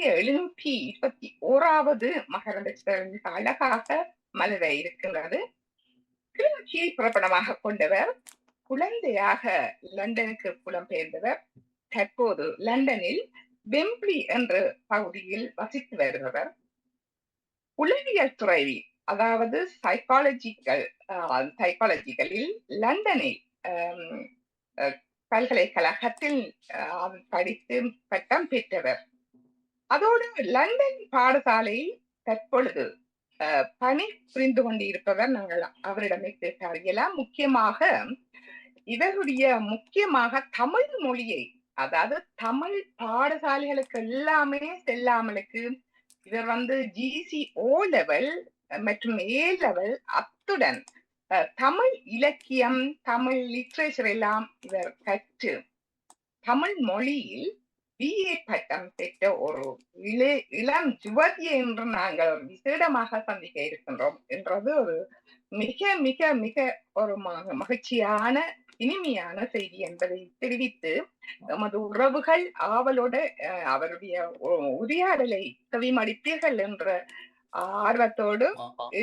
1721வது மகரந்த சிதறல் மிக அழகாக மலர இருக்கின்றது. கிளிநொச்சியை புறப்படமாக கொண்டவர். குழந்தையாக லண்டனுக்கு புலம்பெயர்ந்தவர். தற்போது லண்டனில் வெம்பிளி என்ற பகுதியில் வசித்து வருபவர். உளவியல் துறை, அதாவது சைக்காலஜிகளில் லண்டனில் பல்கலைக்கழகத்தில் படித்து பட்டம் பெற்றவர். அதோடு லண்டன் பாடசாலையில் தற்பொழுது பணி புரிந்து கொண்டிருப்பவர். நாங்கள் அவரிடமே கேட்டறியலாம். முக்கியமாக தமிழ் மொழியை, அதாவது தமிழ் பாடசாலைகளுக்கு எல்லாமே செல்லாமலுக்கு இவர் ஜிசி ஓ லெவல் மற்றும் ஏ லெவல், அத்துடன் தமிழ் இலக்கியம், தமிழ் லிட்ரேச்சர் எல்லாம் இவர் கற்று தமிழ் மொழியில் BA பட்டம் பெற்ற ஒரு இளம் யுவதி என்று நாங்கள் விசேடமாக சந்திக்க இருக்கின்றோம் என்றது ஒரு மிக மிக மிக ஒரு மகிழ்ச்சியான இனிமையான செய்தி என்பதை தெரிவித்து, நமது உறவுகள் ஆவலோடு அவருடைய உரையாடலை செவிமடிப்பீர்கள் என்ற ஆர்வத்தோடு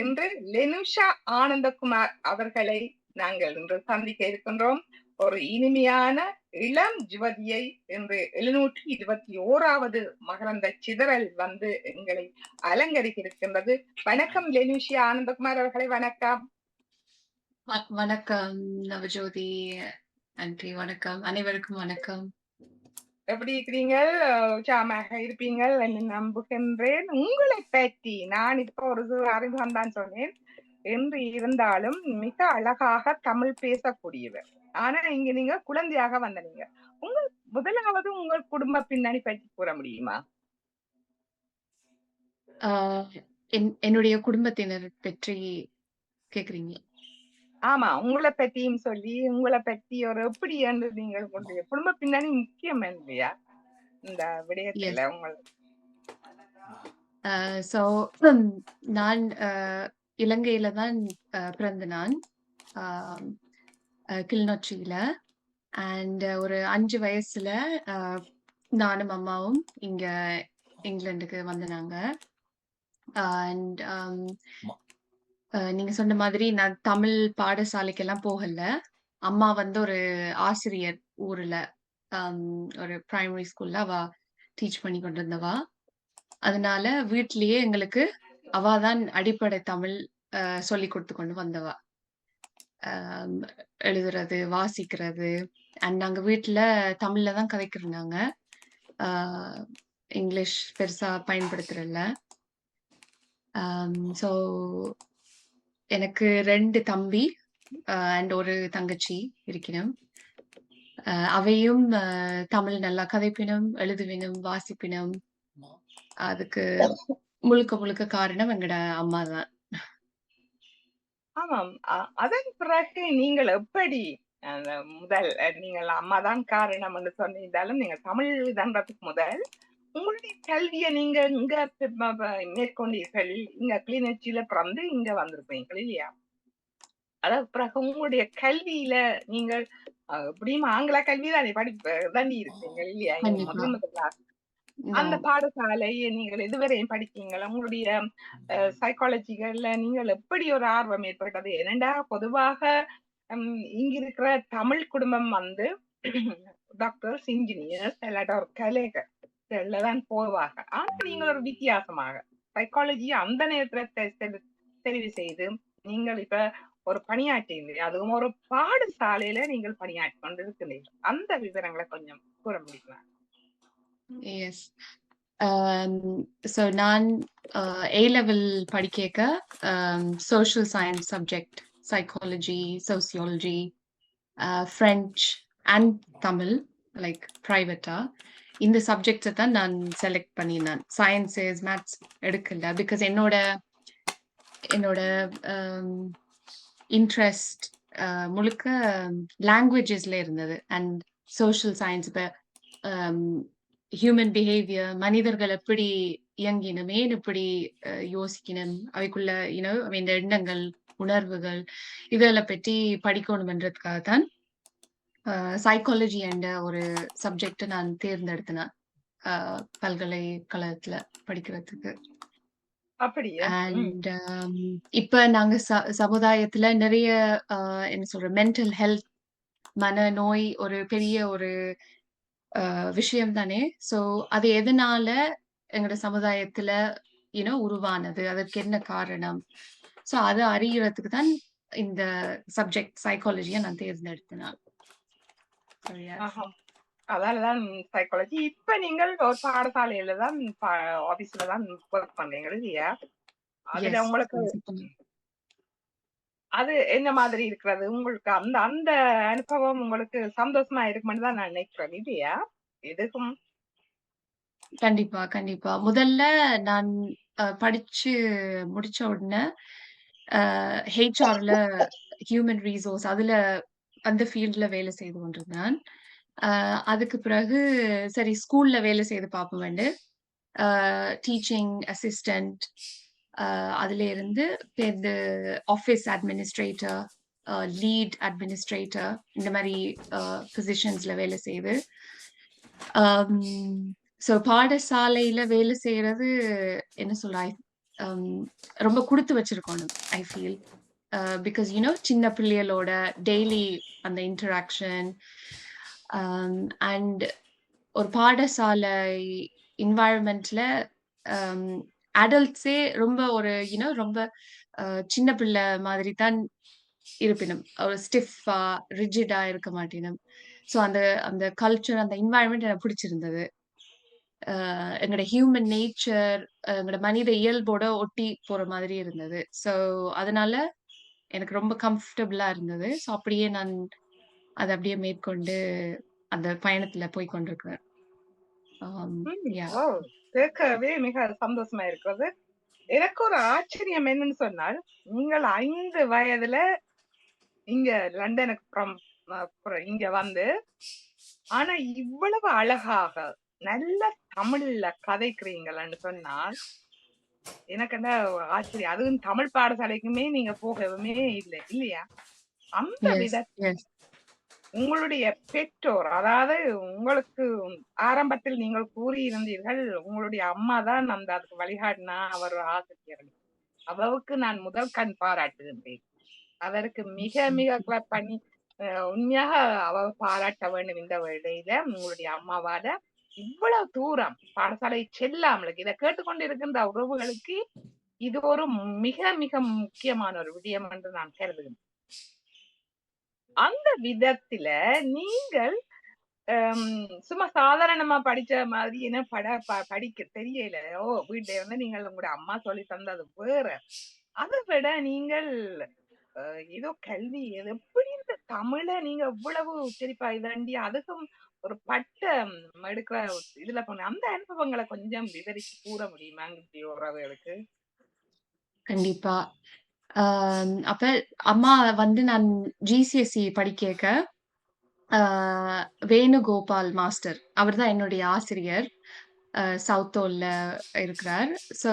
இன்று லெனுஷா ஆனந்தகுமார் அவர்களை நாங்கள் இன்று சந்திக்க இருக்கின்றோம். ஒரு இனிமையான இளம் யுவதியை இன்று 721வது மகரந்த சிதறல் எங்களை அலங்கரிக்க இருக்கின்றது. வணக்கம் லெனுஷா ஆனந்தகுமார் அவர்களை. வணக்கம். வணக்கம் நவஜோதி ஆண்டி. வணக்கம் அனைவருக்கும். வணக்கம். எப்படி இருக்கிறீங்க? உற்சாகமாக இருப்பீங்கள் என்று நம்புகின்றேன். உங்களை பற்றி நான் இப்ப ஒரு அறிமுகம் தான் சொன்னேன் என்று இருந்தாலும் மிக அழகாக தமிழ் பேசக்கூடியவர். ஆனா இங்க நீங்க குழந்தையாக வந்தீங்க. முதலாவது உங்கள் குடும்ப பின்னணி பற்றி கூற முடியுமா? என்னுடைய குடும்பத்தினர் பற்றி கேக்குறீங்க? ஆமா, உங்களை பற்றியும் சொல்லி, உங்களை பற்றி ஒரு எப்படி என்று நீங்கள் உங்களுடைய குடும்ப பின்னணி முக்கியம் இல்லையா இந்த விடயத்துல உங்களுக்கு? நான் இலங்கையில தான் பிறந்த நான், கிளிநொச்சியில. அண்ட் ஒரு 5 வயசுல நானும் அம்மாவும் இங்க இங்கிலாந்துக்கு வந்தனாங்க. அண்ட் நீங்க சொன்ன மாதிரி நான் தமிழ் பாடசாலைக்கெல்லாம் போகல. அம்மா ஒரு ஆசிரியர் ஊர்ல, ஒரு பிரைமரி ஸ்கூல்ல அவ டீச் பண்ணி கொண்டிருந்தவா. அதனால வீட்லயே எங்களுக்கு அவாதான் அடிப்படை தமிழ் சொல்லி கொடுத்து கொண்டு வந்தவா. எழுதுறது, வாசிக்கிறது. அண்ட் நாங்க வீட்டுல தமிழ்ல தான் கதைக்கிறோம். இங்கிலீஷ் பெருசா பயன்படுத்துறல. ஸோ எனக்கு 2 தம்பி அண்ட் ஒரு தங்கச்சி இருக்கணும். அவையும் தமிழ் நல்லா கதைப்பினும், எழுதுவினும், வாசிப்பினும். அதுக்கு முழுக்க காரணம் எங்கட அம்மா தான். ஆமாம். அதன் பிறகு நீங்கள் எப்படி முதல் நீங்கள் அம்மாதான் காரணம் என்று சொன்னிருந்தாலும், நீங்க தமிழ் தன்றதுக்கு முதல் உங்களுடைய கல்வியை நீங்க இங்க மேற்கொண்டீர்கள். இங்க கிளிநொச்சியில பிறந்து இங்க வந்திருப்பீங்க இல்லையா? அதாவது பிறகு உங்களுடைய கல்வியில நீங்கள் எப்படியும் ஆங்கில கல்வி தானே தாண்டி இருப்பீங்க இல்லையா? அந்த பாடசாலையை நீங்கள் எதுவரையும் படிக்கீங்களா? உங்களுடைய சைக்காலஜிகள்ல நீங்கள் எப்படி ஒரு ஆர்வம் ஏற்பட்டது? ஏனென்றா பொதுவாக இங்க இருக்கிற தமிழ் குடும்பம் டாக்டர்ஸ், இன்ஜினியர்ஸ், இல்லாட்ட ஒரு கலைகள் தான் போவாங்க. ஆனா நீங்கள் ஒரு வித்தியாசமாக சைக்காலஜியை அந்த நேரத்துல தெரிவு செய்து நீங்கள் இப்ப ஒரு பணியாற்றீங்க, அதுவும் ஒரு பாடசாலையில நீங்கள் பணியாற்றி கொண்டு இருக்கிறீர்கள். அந்த விவரங்களை கொஞ்சம் கூற முடியுமா? எஸ். ஸோ நான் A-level படிக்க social science subject, psychology, sociology, French and Tamil, like ப்ரைவேட்டா இந்த சப்ஜெக்ட்ஸை தான் நான் செலக்ட் பண்ணினேன். சயின்ஸஸ், மேத்ஸ் எடுக்கல. பிகாஸ் என்னோட இன்ட்ரெஸ்ட் முழுக்க லாங்குவேஜஸ்ல இருந்தது. அண்ட் சோஷியல் சயின்ஸ், இப்போ ஹியூமன் பிஹேவியர், மனிதர்கள் எப்படி இயங்கினும், ஏன் இப்படி யோசிக்கணும், அவைக்குள்ள இந்த எண்ணங்கள், உணர்வுகள், இதெல்லாம் பற்றி படிக்கணும்ன்றதுக்காக தான் சைக்காலஜி என்ற ஒரு சப்ஜெக்ட் நான் தேர்ந்தெடுத்தேன். அ பல்கலைக்கழகத்துல படிக்கிறதுக்கு. அப்படியா? ம். அண்ட் இப்ப நாங்க சமுதாயத்துல நெறைய என்ன சொல்றது மென்டல் ஹெல்த் மனநோய் ஒரு பெரிய ஒரு விஷயம் தானே. ஸோ அது எதனால எங்கட சமுதாயத்துல உருவானது? அதற்கு என்ன காரணம்? ஸோ அத அறியறதுக்கு தான் இந்த சப்ஜெக்ட் சைக்காலஜிய நான் தேர்ந்தெடுத்தேன் நான். ஸோ யாஸ். ஆஹா. அதால தான் சைக்காலஜி. இப்ப நீங்கள் ஒரு பாடசாலையில தான் ஆபீஸ்ல தான் வொர்க் பண்றீங்க இல்லையா? அதுல எஸ், உங்களுக்கு எஸ். இப்ப அது என்ன மாதிரி இருக்கிறது? உங்களுக்கு அந்த அந்த அனுபவம் உங்களுக்கு சந்தோஷமா இருக்கும்னு தான் நான் நினைக்கிறேன் இல்லையா? எதுக்கும் கண்டிப்பா, கண்டிப்பா. முதல்ல நான் படிச்சு முடிச்ச உடனே ஹெச்ஆர்ல ஹியூமன் ரிசோர்ஸ் அதுல அந்த ஃபீல்ட்ல வேலை செய்து கொண்டிருந்தேன். அ அதுக்கு பிறகு சரி ஸ்கூல்ல வேலை செய்து பார்ப்போமேன்னு, டீச்சிங் அசிஸ்டன்ட் அதுல இருந்து தேர்ந்து ஆஃபீஸ் அட்மினிஸ்ட்ரேட்டர், லீட் அட்மினிஸ்ட்ரேட்டர் இந்த மாரி பொசிஷன்ஸ்ல வேலை செய்து, அம் ஸோ பாடசாலையில வேலை செய்றது என்ன சொல்ல அம் ரொம்ப குடுத்து வச்சிருக்கணும் ஐ ஃபீல். பிகாஸ் சின்ன பிள்ளைகளோட டெய்லி அந்த இன்டராக்ஷன் அண்ட் ஒரு பாடசாலை என்வாயர்மெண்ட்ல அடல்ட்ஸே ரொம்ப ஒரு ரொம்ப சின்ன பிள்ளை மாதிரி தான் இருப்பினும். ஒரு ஸ்டிஃப்பா, ரிஜிடா இருக்க மாட்டினும். ஸோ அந்த அந்த கல்ச்சர், அந்த என்வாயர்ன்மென்ட் எனக்கு பிடிச்சிருந்தது. எங்களோட ஹியூமன் நேச்சர், எங்களோட மனித இயல்போட ஒட்டி போற மாதிரி இருந்தது. ஸோ அதனால எனக்கு ரொம்ப கம்ஃபர்டபுளா இருந்தது. ஸோ அப்படியே நான் அத அப்படியே மேற்கொண்டு அந்த பயணத்துல போய் கொண்டிருக்கிறேன். ஆம். ம். யாஹ்! ஓ! கேட்கவே மிக சந்தோஷமா இருக்கிறது. எனக்கு ஒரு ஆச்சரியம் என்னன்னு சொன்னால், நீங்கள் 5 வயதுல இங்க லண்டனுக்கு அப்புறம் இங்க வந்து, ஆனா இவ்வளவு அழகாக, நல்ல தமிழ்ல கதைக்கிறீங்கள்ன்னு சொன்னால், எனக்கு என்ன ஆச்சரியம். அதுவும் தமிழ் பாடசாலைக்குமே நீங்க போகவுமே இல்ல, இல்லையா? அந்த எஸ், விதத்தில் எஸ். உங்களுடைய பெற்றோர், அதாவது உங்களுக்கு ஆரம்பத்தில் நீங்கள் கூறியிருந்தீர்கள், உங்களுடைய அம்மா தான் அதுக்கு வழிகாட்டினா, அவர் ஆசிரியர். அவருக்கு நான் முதல் கண் பாராட்டுகின்றேன். அதற்கு மிக மிக கிளப் பண்ணி உண்மையாக அவ பாராட்ட வேண்டும் இந்த வேளையில உங்களுடைய அம்மாவால இவ்வளவு தூரம் பாடசாலை செல்லாமலுக்கு இதை கேட்டுக்கொண்டு இருக்கின்ற உறவுகளுக்கு இது ஒரு மிக மிக முக்கியமான ஒரு விடயம் என்று நான் கருதுகிறேன். அந்த விதத்துல நீங்கள் சும்மா சாதாரணமா படிச்ச மாதிரி என்ன படிக்க தெரியல. ஓ வீட்டுல வந்து நீங்கள் உங்களோட அம்மா சொல்லி தந்தது வேற. அதை விட நீங்கள் ஏதோ கல்வி எப்படி இந்த தமிழ நீங்க இவ்வளவு உச்சரிப்பா இதாண்டி அதுக்கும் ஒரு பட்டம் எடுக்கிற இதுல போன அந்த அனுபவங்களை கொஞ்சம் விவரிச்சு கூற முடியுமா இப்படி உறவுகளுக்கு? கண்டிப்பா. அப்ப அம்மா வந்து நான் ஜிசிஎஸ்இ படிக்கேக்க, அ வேணுகோபால் மாஸ்டர். அவர் தான் என்னுடைய ஆசிரியர். சவுத்தோல்ல இருக்கிறார். ஸோ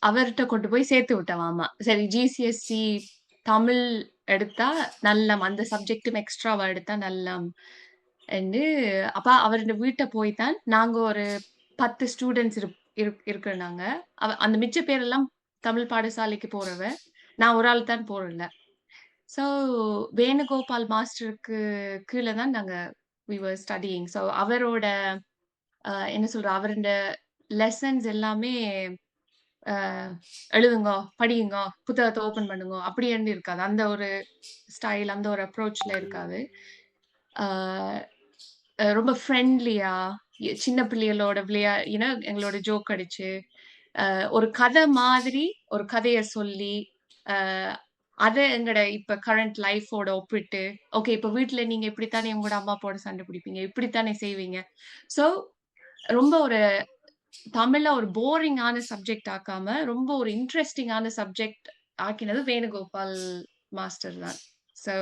அவர்ட்ட கொண்டு போய் சேர்த்து விட்டவாமா. சரி ஜிசிஎஸ்இ தமிழ் எடுத்தா நல்லம். அந்த சப்ஜெக்டும் எக்ஸ்ட்ராவா எடுத்தா நல்லம் என்று அப்ப அவருட வீட்ட போய் தான் நாங்க ஒரு 10 ஸ்டூடண்ட்ஸ் இருக்கிறோம் நாங்க. அந்த மிச்ச பேரெல்லாம் தமிழ் பாடசாலைக்கு போறவ. நான் ஒரு ஆள் தான் போறல. ஸோ வேணுகோபால் மாஸ்டருக்கு கீழ தான் நாங்க வி வர் ஸ்டடியிங். ஸோ அவரோட என்ன சொல்றது, அவருட லெசன்ஸ் எல்லாமே அ எழுதுங்கோ, படியுங்கோ, புத்தகத்த ஓப்பன் பண்ணுங்கோ அப்படின்னு இருக்காது. அந்த ஒரு ஸ்டைல், அந்த ஒரு அப்ரோச்ல இருக்காது. ஆ ரொம்ப ஃப்ரெண்ட்லியா, சின்ன பிள்ளைகளோட எங்களோட ஜோக் அடிச்சு, ஒரு கதை மாதிரி ஒரு கதைய சொல்லி, அ அத எங்கட இப்ப கரண்ட் லைஃபோட ஒப்பிட்டு, ஓகே இப்ப வீட்ல நீங்க இப்படித்தானே உங்களோட அம்மா அப்பாவோட சண்டை பிடிப்பீங்க. இப்படித்தானே செய்வீங்க. ஸோ ரொம்ப ஒரு தமிழ ஒரு போரிங்கான சப்ஜெக்ட் ஆக்காம, ரொம்ப ஒரு இன்ட்ரஸ்டிங்கான சப்ஜெக்ட் ஆக்கினது வேணுகோபால் மாஸ்டர் தான். ஸோ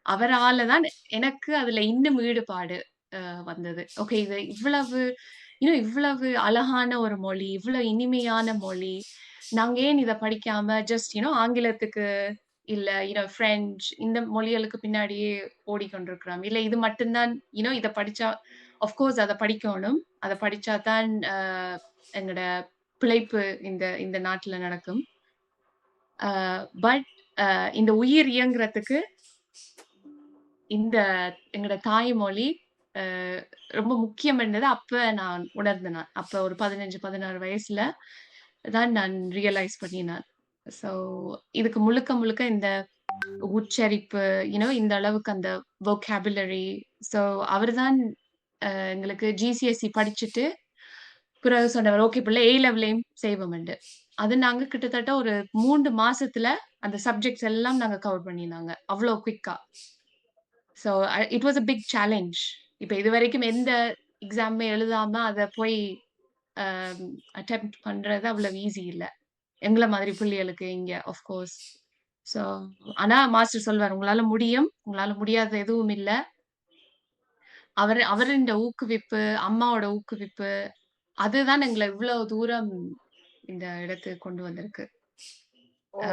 அவரால தான் எனக்கு அதுல இன்னும் ஈடுபாடு வந்தது. ஓகே இது இவ்வளவு இவ்வளவு அழகான ஒரு மொழி, இவ்வளவு இனிமையான மொழி. நாங்க ஏன் இத படிக்காம ஜஸ்ட் ஆங்கிலத்துக்கு இல்ல பிரெஞ்ச் இந்த மொழிகளுக்கு பின்னாடியே ஓடிக்கொண்டிருக்கிறோம். இல்ல இது மட்டும் தான் இத படிச்சா கோர்ஸ் அத படிக்கோணும். அத படிச்சா தான் எங்கட பிழைப்பு இந்த நாட்டுல நடக்கும். அ பட் இந்த உயிர் இயங்குறதுக்கு இந்த எங்கட தாய்மொழி அ ரொம்ப முக்கியம்ன்றத அப்ப நான் உணர்ந்தேன் நான். அப்ப ஒரு 15, 16 வயசுல தான் நான் ரியலைஸ் பண்ணினேன். ஸோ இதுக்கு முழுக்க முழுக்க இந்த உச்சரிப்பு, இந்த அளவுக்கு அந்த வொக்காபுலரி. ஸோ அவர்தான் எங்களுக்கு ஜிசிஎஸ்இ படிச்சுட்டு பிறகு சொன்னவர், "ஓகே பிள்ளை ஏ லெவல்லயும் செய்வோம்ண்டு." அது நாங்க கிட்டத்தட்ட ஒரு 3 மாசத்துல அந்த சப்ஜெக்ட்ஸ் எல்லாம் நாங்க கவர் பண்ணினாங்க. அவ்ளோ குயிக்கா. So it was a big challenge. இப்ப இதுவரைக்கும் எந்த எக்ஸாமுமே எழுதாம அத போய் அ அட்டெம்ப்ட் பண்றது அவ்வளவு ஈஸி இல்ல. எங்கள மாதிரி பிள்ளைகளுக்கு இங்க ஆஃப் கோர்ஸ். ஸோ ஆனா மாஸ்டர் சொல்வாரு, "உங்களால முடியும். உங்களால முடியாதது எதுவும் இல்ல." அவரின் ஊக்குவிப்பு, அம்மாவோட ஊக்குவிப்பு, அதுதான் எங்கள இவ்வளவு தூரம் இந்த இடத்துக்கு கொண்டு வந்திருக்கு. ஓ! ஆ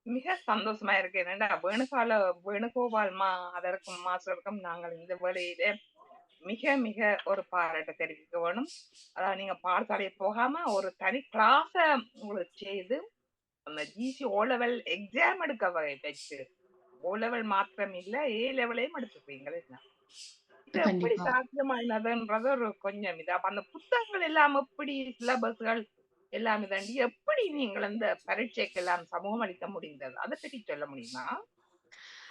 மிக சந்தோஷமா இருக்கு. என்னடா வேணுகோபால் அதற்கும் மாஸ்டருக்கும் நாங்கள் இந்த வேளையிலே மிக மிக ஒரு பாராட்ட தெரிவிக்க வேணும். அதாவது நீங்க பாடசாலை போகாம ஒரு தனி கிளாஸ உங்களுக்கு செய்து அந்த ஜிசி ஓ லெவல் எக்ஸாம் எடுக்க வச்சு ஓ லெவல் மாத்திரம் இல்ல ஏ லெவலையும் எடுத்துப்பீங்களே. இது எப்படி கண்டிப்பா. சாத்தியமானதுன்றது ஒரு கொஞ்சம் இது. அப்ப அந்த புத்தகங்கள் எல்லாம் எப்படி சிலபஸ்கள் எல்லாம் இதாண்டி எப்படி நீங்கள் அந்த பரீட்சைக்கு எல்லாம் சமூகம் அளிக்க முடிந்தது? அதை பற்றி சொல்ல முடியுமா?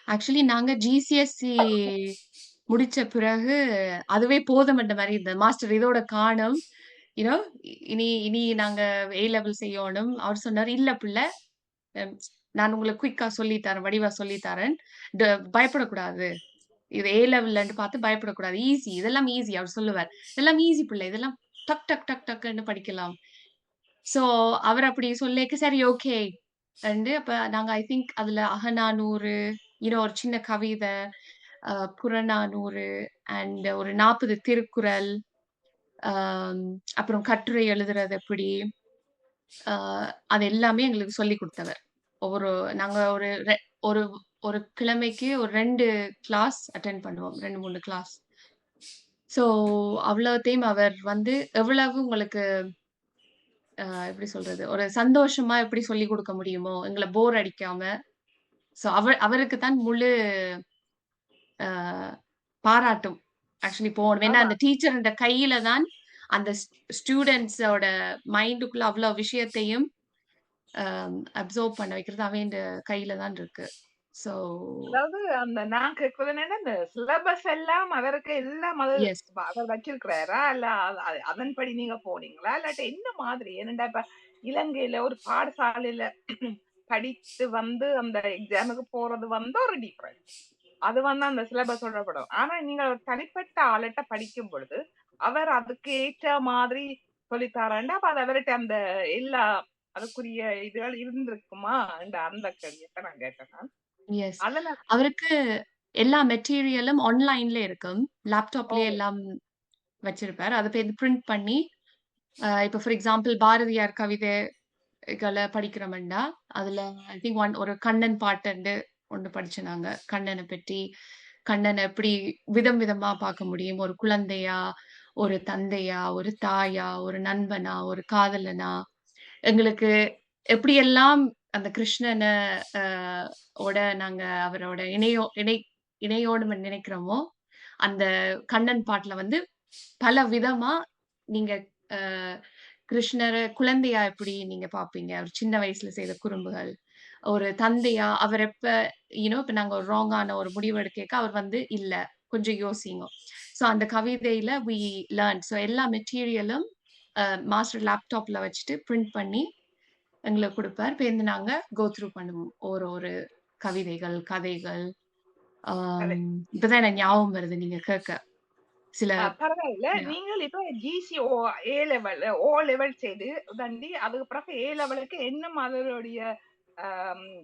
ஆக்சுவலி நாங்க ஜிசிஎஸ்இ முடிச்ச பிறகு அதுவே போதும்ன்ற மாரி இருந்தது. மாஸ்டர் இதோட காணும். யூ நோ இனி இனி நாங்க ஏ லெவல் செய்யணும். அவர் சொன்னாரு, "இல்ல பிள்ள, ம் நான் உங்களுக்கு குயிக்கா சொல்லி தரேன். வடிவா சொல்லி தரேன். ட பயப்படக்கூடாது. இது ஏ லெவல்லன்னு பார்த்து பயப்படக்கூடாது. ஈஸி. இதெல்லாம் ஈஸி." அவர் சொல்லுவார். "இதெல்லாம் ஈஸி பிள்ளை. இதெல்லாம் டக் டக் டக் டக்குன்னு படிக்கலாம்." ஸோ அவர் அப்படி சொல்லிக்கு சரி ஓகே. அப்ப நாங்க ஐ திங்க் அதுல அகநானூறு, ஒரு சின்ன கவிதை, அ புறநானூறு அண்ட் ஒரு 40 திருக்குறள், அம் அப்புறம் கட்டுரை எழுதுறது எப்படி, அ அது எல்லாமே எங்களுக்கு சொல்லிக் குடுத்தவர். ஒவ்வொரு நாங்க ஒரு ஒரு ஒரு கிழமைக்கு ஒரு 2 கிளாஸ் அட்டெண்ட் பண்ணுவோம். 2, 3 கிளாஸ். ஸோ அவ்வளத்தையும் அவர் வந்து எவ்வளவு உங்களுக்கு எப்படி சொல்றது? ஒரு சந்தோஷமா எப்படி சொல்லிக் குடுக்க முடியுமோ, எங்கள போர் அடிக்காம. ஸோ அவருக்கு தான் முழு அ பாராட்டும் ஆக்சுவலி போணும். ஏன்னா ஆமா. அந்த டீச்சர்ன்ற கையில தான் அந்த ஸ்டூடண்ட்ஸோட மைண்டுக்குள்ள அவ்ளோ விஷயத்தையும் அ அப்சர்வ் பண்ண வைக்கிறது அவன் கையில தான் இருக்கு. ஸோ அதாவது அந்த நான் கேட்கிறது என்னன்னா, இந்த சிலபஸ் எல்லாம் அவருக்கு எல்லாம் எஸ். அவர் வச்சிருக்கிறாரா? இல்ல அதன்படி நீங்க போனீங்களா? இல்லாட்டி என்ன மாதிரி? ஏனென்றா இப்ப இலங்கையில ஒரு பாடசாலையில படித்து வந்து அந்த எக்ஸாமுக்கு போறது வந்து ஒரு டிஃபரன்ஸ். அது வந்து அந்த சிலபஸோட படும். ஆனா நீங்க ஒரு தனிப்பட்ட ஆள்ட்ட படிக்கும் பொழுது, அவர் அதுக்கு ஏற்ற மாதிரி சொல்லித் தராருன்னா, அப்ப அது அவர்ட்ட அந்த எல்லா அதுக்குரிய இதுகள் இருந்திருக்குமா? அந்த கேள்வியத்தான் நான் கேட்டேன் நான். எஸ். அதனால அவருக்கு எல்லா மெட்டீரியலும் ஆன்லைன்ல இருக்கும். ஓ! லேப்டாப்லயே எல்லாம் வச்சிருப்பார். அத போய் பிரிண்ட் பண்ணி, இப்ப ஃபார் எக்ஸாம்பிள் பாரதியார் கவிதைகள படிக்கிறோம்னா, அதுல ஐ திங்க் ஒரு கண்ணன் பாட்டுண்டு ஒண்ணு படிச்சோம் நாங்க. கண்ணன பற்றி, கண்ணன எப்படி விதம் விதமா பார்க்க முடியும். ஒரு குழந்தையா, ஒரு தந்தையா, ஒரு தாயா, ஒரு நண்பனா, ஒரு காதலனா, எங்களுக்கு எப்படியெல்லாம் அந்த கிருஷ்ணன அ நாங்க அவரோட இணையோடு நினைக்கிறோமோ, அந்த கண்ணன் பாட்டுல வந்து பல விதமா நீங்க அ கிருஷ்ணர குழந்தையா எப்படி நீங்க பார்ப்பீங்க? அவர் சின்ன வயசுல செய்த குறும்புகள். ஒரு தந்தையா அவர் எப்ப இப்ப நாங்க ஒரு ராங்கான ஒரு முடிவு எடுக்கேக்க அவர் வந்து, "இல்ல, கொஞ்சம் யோசிங்க." ஸோ அந்த கவிதையில வி லேர்ன். ஸோ எல்லா மெட்டீரியலும் மாஸ்டர் லேப்டாப்ல வச்சுட்டு பிரிண்ட் பண்ணி எங்களுக்கு குடுப்பார். பேருந்து நாங்க கோ த்ரூ பண்ணுவோம். ஒரு ஒரு கவிதைகள், கதைகள். அது இப்பதான் எனக்கு ஞாபகம் வருது நீங்க கேட்க. சில பரவாயில்ல. யா நீங்கள் இப்ப ஜிசிஓ ஏ லெவல், ஓ லெவல் செய்து தாண்டி அதுக்கு பிறகு ஏ லெவலுக்கு என்ன மாதிரியுடைய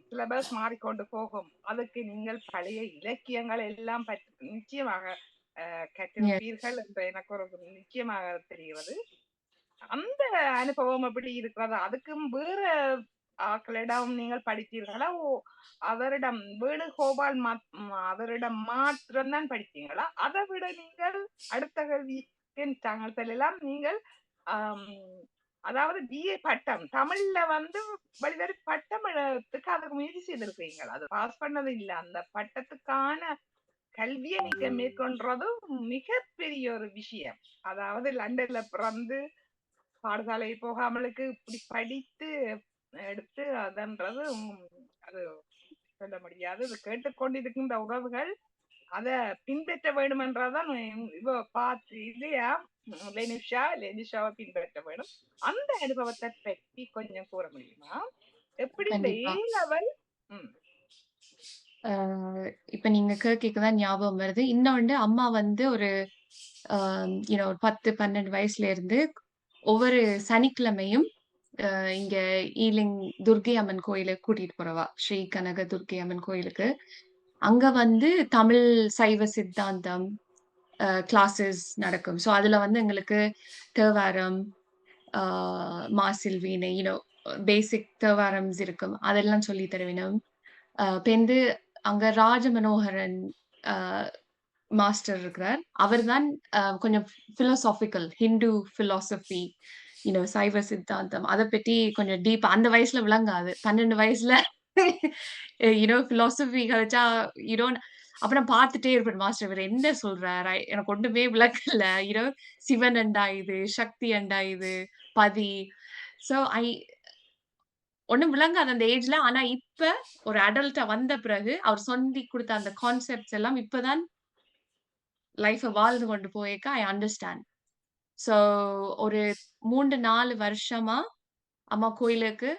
சிலபஸ் மாறிக்கொண்டு போகும். அதுக்கு நீங்கள் பழைய இலக்கியங்கள் எல்லாம் பற்றி நிச்சயமாக எ கற்றிருப்பீர்கள் என்று எனக்கு ஒரு நிச்சயமாக தெரிகிறது. அந்த அனுபவம் எப்படி இருக்கிறது? அதுக்கும் வேற ஆக்களிடம் நீங்கள் படித்தீர்களா? அவரிடம் வேணுகோபால் அவரிடம் மாத்திரம்தான் படித்தீங்களா? அதை விட நீங்கள் அடுத்த கல்வி எல்லாம் நீங்கள் ஆம், அதாவது பிஏ பட்டம் தமிழ்ல வந்து வழிவரி பட்டம் எடுத்துக்கு அதுக்கு முயற்சி செய்திருக்கீங்களா? அது பாஸ் பண்ணது இல்ல. அந்த பட்டத்துக்கான கல்வியை நீங்க மேற்கொள்றது மிகப்பெரிய ஒரு விஷயம். அதாவது லண்டன்ல பிறந்து பாடசாலை போகாமலுக்கு இப்படி படித்து எடுத்து அதன்றது அது சொல்ல முடியாது. இது கேட்டுக்கொண்டிருக்கின்ற உறவுகள் அத பின்பற்ற வேண்டும் என்றாதான் இவ பார்த்து இல்லையா லெனிஷாவை பின்பற்ற வேண்டும். அந்த அனுபவத்தை பற்றி கொஞ்சம் கூற முடியுமா? எப்படி இந்த கண்டிப்பா. ஏ லெவல் அ இப்ப நீங்க கேட்க தான் ஞாபகம் வருது. இன்னொன்னு அம்மா வந்து ஒரு அ ஒரு 10, 12 வயசுல இருந்து ஒவ்வொரு சனிக்கிழமையும் இங்க ஈலிங் துர்க்கை அம்மன் கோயிலுக்கு கூட்டிட்டு போறவா. ஸ்ரீ கனக துர்க்கை அம்மன் கோயிலுக்கு. அங்க வந்து தமிழ் சைவ சித்தாந்தம் கிளாஸஸ் நடக்கும். ஸோ அதுல வந்து எங்களுக்கு தேவாரம், ஆ மாசில் வீணை, பேசிக் தேவாரம்ஸ் இருக்கும். அதெல்லாம் சொல்லி தருவினம். பேருந்து அங்க ராஜ மனோகரன் அ மாஸ்டர் இருக்கிறார். அவர்தான் கொஞ்சம் பிலோசாபிக்கல் ஹிந்து பிலாசபி, சைவ சித்தாந்தம் அத பத்தி கொஞ்சம் டீப்பா அந்த வயசுல விளங்காது. 12 வயசுல பிலாசபி கதைச்சா யூ டோன்ட் அப்ப நான் பார்த்துட்டே இருப்பேன். மாஸ்டர் இவரு என்ன சொல்றாரு? எனக்கு ஒண்ணுமே விளங்கல. சிவன் அண்டா இது, சக்தி அண்டா இது, பதி. சோ ஒண்ணும் விளங்காது அந்த ஏஜ்ல. ஆனா இப்ப ஒரு அடல்ட்டா வந்த பிறகு அவர் சொல்லிக் குடுத்த அந்த கான்செப்ட்ஸ் எல்லாம் இப்பதான் லைஃப வாழ்ந்து கொண்டு போயிருக்க ஐ அண்டர்ஸ்டாண்ட். சோ ஒரு 3, 4 வருஷமா அம்மா கோயிலுக்கு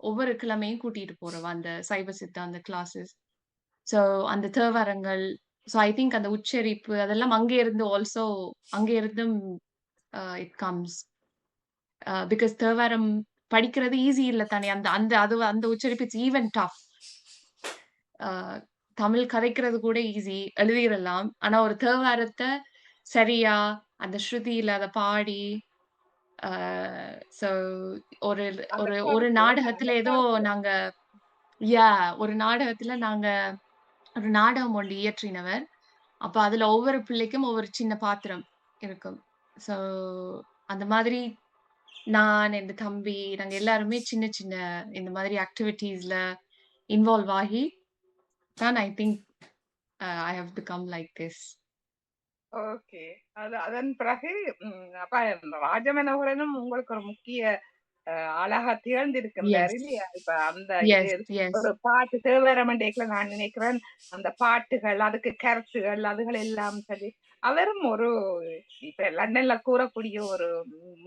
ஒவ்வொரு கிழமையும் கூட்டிட்டு போறவா அந்த சைவ சித்தாந்த கிளாஸஸ். சோ அந்த தேவாரங்கள், சோ ஐ திங்க் அந்த உச்சரிப்பு அதெல்லாம் அங்கே இருந்து ஆல்சோ அங்கே இருந்தும் இட் கம்ஸ். பிகாஸ் தேவாரம் படிக்கிறது ஈஸி இல்ல தானே. அந்த அந்த அது அந்த உச்சரிப்பு இட்ஸ் ஈவன் டஃப். அ தமிழ் கதைக்கிறது கூட ஈஸி. எழுதிறலாம். ஆனா ஒரு தேவாரத்த சரியா, அந்த ஸ்ருதியில அத பாடி, அ சோ ஒரு அந்த ஒரு ஒரு கருத்து அந்த நாடகத்துல ஏதோ கருத்து நாங்க ஒரு நாடகத்துல நாங்க ஒரு நாடகம் ஒன்று இயற்றினவர். அப்ப அதுல ஒவ்வொரு பிள்ளைக்கும் ஒவ்வொரு சின்ன பாத்திரம் இருக்கும். சோ அந்த மாதிரி நான், என் தம்பி நாங்க எல்லாருமே சின்ன சின்ன இந்த மாதிரி ஆக்டிவிட்டீஸ்ல இன்வால்வ் ஆகி தான் I think I have become like this. Okay. அதன் பிறகு அப்ப ராஜமனோகரனும் உங்களுக்கு ஒரு முக்கிய அழகா திகழ்ந்திருக்கின்றார் எஸ், இல்லையா? இப்ப அந்த இது எஸ், எஸ். ஒரு பாட்டு தேவாரமண்டேக்குள்ள நான் நினைக்கிறேன் அந்த பாட்டுகள் அதுக்கு கருத்துகள் அதுகள் எல்லாம் சரி அவரும் ஒரு இப்ப லண்டன்ல கூறக்கூடிய ஒரு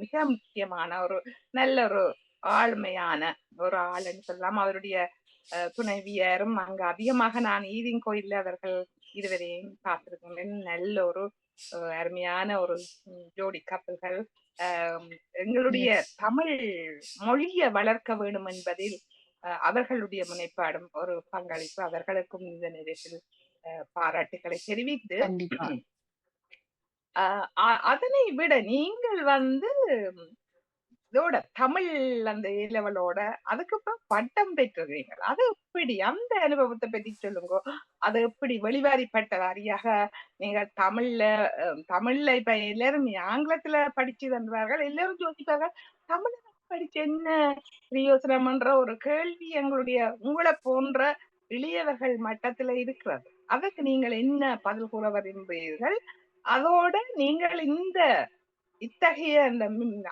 மிக முக்கியமான ஒரு நல்ல ஒரு ஆளுமையான ஒரு ஆளுன்னு சொல்லலாம். அவருடைய துணைவியரும் அங்க அதிகமாக நான் ஈவிங் கோயில்ல அவர்கள் இருவரையும் பார்த்திருக்கின்றேன். நல்ல ஒரு அருமையான ஒரு ஜோடி கப்பல்கள். எங்களுடைய எஸ். தமிழ் மொழியை வளர்க்க வேண்டும் என்பதில் அவர்களுடைய முனைப்பாடும் ஒரு பங்களிப்பு. அவர்களுக்கும் இந்த நேரத்தில் பாராட்டுக்களை தெரிவித்து கண்டிப்பா. அதனை விட நீங்கள் வந்து இதோட தமிழ் அந்த ஏ லெவலோட அதுக்கப்புறம் பட்டம் பெற்றிருக்கீங்க. அது எப்படி அந்த அனுபவத்தை பத்தி சொல்லுங்க. அது எப்படி வெளிவாரிப்பட்ட வாரியாக நீங்கள் தமிழ்ல இப்ப எல்லாரும் ஆங்கிலத்துல படிச்சு தந்தார்கள். எல்லாரும் யோசிப்பார்கள் தமிழ்ல படிச்சு என்ன பிரயோசனம்ன்ற ஒரு கேள்வி எங்களுடைய உங்களை போன்ற இளையவர்கள் மட்டத்துல இருக்கிறது. அதற்கு நீங்கள் என்ன பதில் கூற விரும்புகிறீர்கள்? அதோட நீங்கள் இந்த இத்தகைய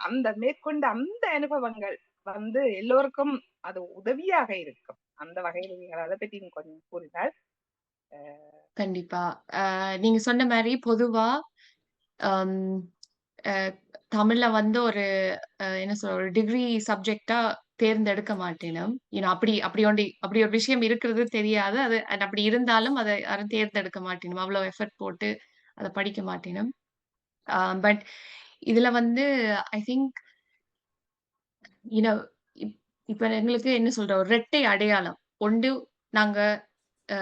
அந்த மேற்கொண்ட அந்த அனுபவங்கள் வந்து எல்லோருக்கும் அது உதவியாக இருக்கும். அந்த வகையில் நீங்கள் அதை பற்றி கொஞ்சம் கூறினால். கண்டிப்பா. நீங்க சொன்ன மாரி பொதுவா அம் அ தமிழ்ல வந்து ஒரு என்ன சொல்ல ஒரு டிகிரி சப்ஜெக்ட்டா தேர்ந்தெடுக்க மாட்டேனும். அப்படி ஒரு விஷயம் இருக்கிறது தெரியாது. அது அப்படி இருந்தாலும் அத யாரும் தேர்ந்தெடுக்க மாட்டேனும். அவ்வளோ எஃபோர்ட் போட்டு அத படிக்க மாட்டேனும். பட் இதுல வந்து ஐ திங்க் யூ நோ இப் இப்ப எங்களுக்கு என்ன சொல்ற ஒரு இரட்டை அடையாளம். ஒன்று நாங்க அ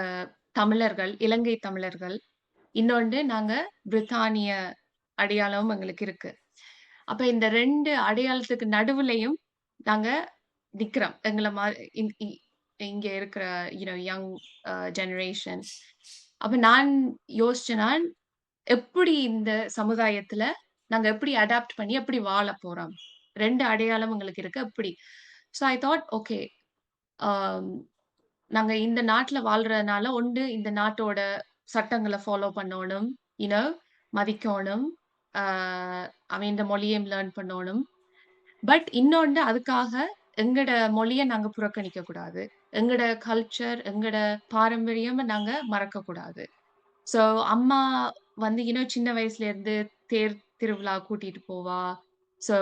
தமிழர்கள், இலங்கை தமிழர்கள். இன்னொன்று நாங்க பிரித்தானிய அடையாளமும் எங்களுக்கு இருக்கு. அப்ப இந்த 2 அடையாளத்துக்கு நடுவுலயும் நாங்க நிக்கிறோம். எங்கள மா இன் இ இங்க இருக்கிற யங் ஜெனரேஷன். அப்ப நான் யோசிச்சேன் எப்படி இந்த சமுதாயத்துல நாங்க எப்படி அடாப்ட் பண்ணி எப்படி வாழப் போறோம்? 2 அடையாளம் எங்களுக்கு இருக்கு. எப்படி? So I thought okay. ஆம் நாங்க இந்த நாட்ல வாழ்றதுனால, ஒன்று இந்த நாட்டோட சட்டங்கள ஃபாலோ பண்ணோணும். யூ நோ மதிக்கோணும். ஆ அவன் மொழியும் லேர்ன் பண்ணோணும். பட் இன்னொன்னு அதுக்காக எங்கட மொழிய நாங்க புறக்கணிக்கக் கூடாது. எங்கட கல்ச்சர், எங்கட பாரம்பரியம நாங்க மறக்கக் கூடாது. சோ அம்மா வந்து சின்ன வயசுல இருந்து தேர் திருவிழா கூட்டிட்டு போவா. சோ